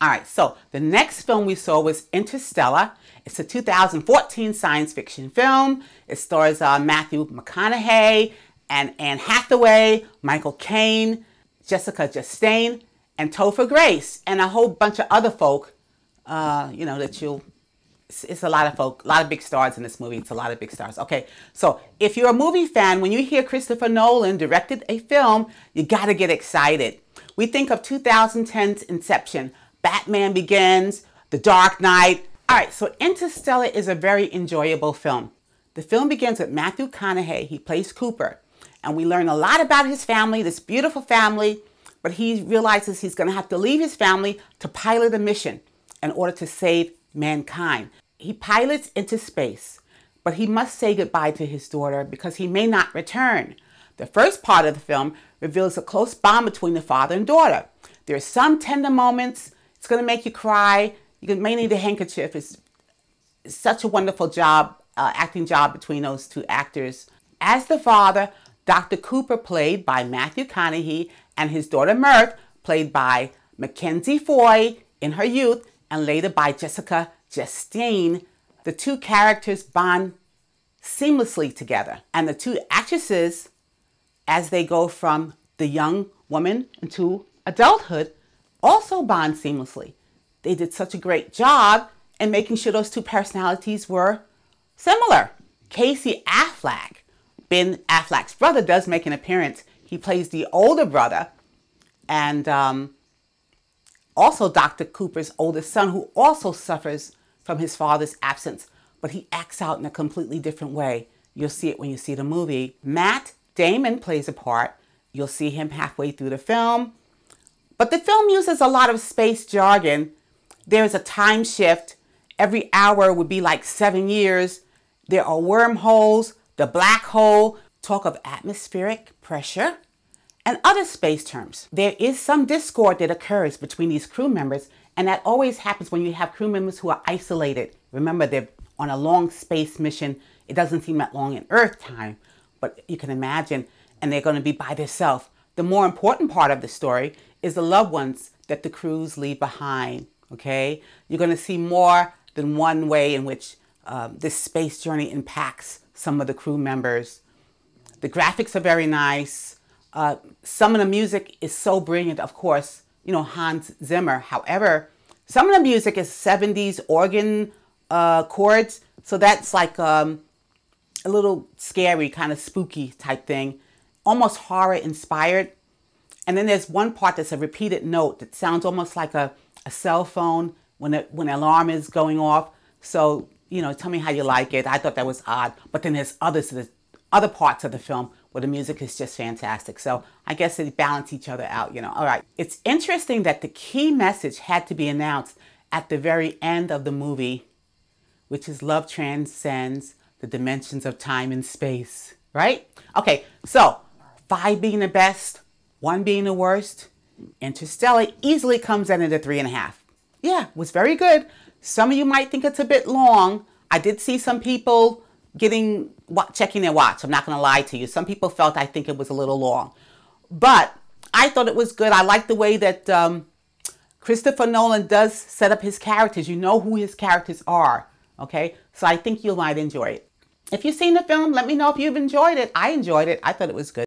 All right, so the next film we saw was Interstellar. It's a 2014 science fiction film. It stars Matthew McConaughey and Anne Hathaway, Michael Caine, Jessica Chastain, and Topher Grace, and a whole bunch of other folk, you know, that you'll... It's a lot of folk, a lot of big stars in this movie. It's a lot of big stars. Okay, so if you're a movie fan, when you hear Christopher Nolan directed a film, you got to get excited. We think of 2010's Inception, Batman Begins, The Dark Knight. All right, so Interstellar is a very enjoyable film. The film begins with Matthew McConaughey. He plays Cooper, and we learn a lot about his family, this beautiful family, but he realizes he's going to have to leave his family to pilot a mission in order to save mankind. He pilots into space, but he must say goodbye to his daughter because he may not return. The first part of the film reveals a close bond between the father and daughter. There are some tender moments. It's going to make you cry. You may need a handkerchief. It's such a wonderful job, acting job between those two actors. As the father, Dr. Cooper, played by Matthew McConaughey, and his daughter Mirth, played by Mackenzie Foy in her youth, and later by Jessica Chastain, the two characters bond seamlessly together. And the two actresses, as they go from the young woman into adulthood, also bond seamlessly. They did such a great job in making sure those two personalities were similar. Casey Affleck, Ben Affleck's brother, does make an appearance. He plays the older brother, and also Dr. Cooper's oldest son, who also suffers from his father's absence, but he acts out in a completely different way. You'll see it when you see the movie. Matt Damon plays a part. You'll see him halfway through the film. But the film uses a lot of space jargon. There's a time shift. Every hour would be like 7 years. There are wormholes, the black hole, talk of atmospheric pressure, and other space terms. There is some discord that occurs between these crew members, and that always happens when you have crew members who are isolated. Remember, they're on a long space mission. It doesn't seem that long in Earth time, but you can imagine, and they're going to be by themselves. The more important part of the story is the loved ones that the crews leave behind, okay? You're going to see more than one way in which this space journey impacts some of the crew members. The graphics are very nice. Some of the music is so brilliant, of course, you know, Hans Zimmer. However, some of the music is 70s organ chords, so that's like a little scary, kind of spooky type thing, almost horror inspired. And then there's one part that's a repeated note that sounds almost like a cell phone when an alarm is going off. So, you know, tell me how you like it. I thought that was odd. But then there's other parts of the film where the music is just fantastic. So I guess they balance each other out, you know. All right. It's interesting that the key message had to be announced at the very end of the movie, which is love transcends the dimensions of time and space, right? Okay, so 5 being the best, 1 being the worst. Interstellar easily comes in at a 3.5. Yeah, it was very good. Some of you might think it's a bit long. I did see some people checking their watch. I'm not going to lie to you. Some people felt I think it was a little long. But I thought it was good. I like the way that Christopher Nolan does set up his characters. You know who his characters are, okay? So I think you might enjoy it. If you've seen the film, let me know if you've enjoyed it. I enjoyed it. I thought it was good.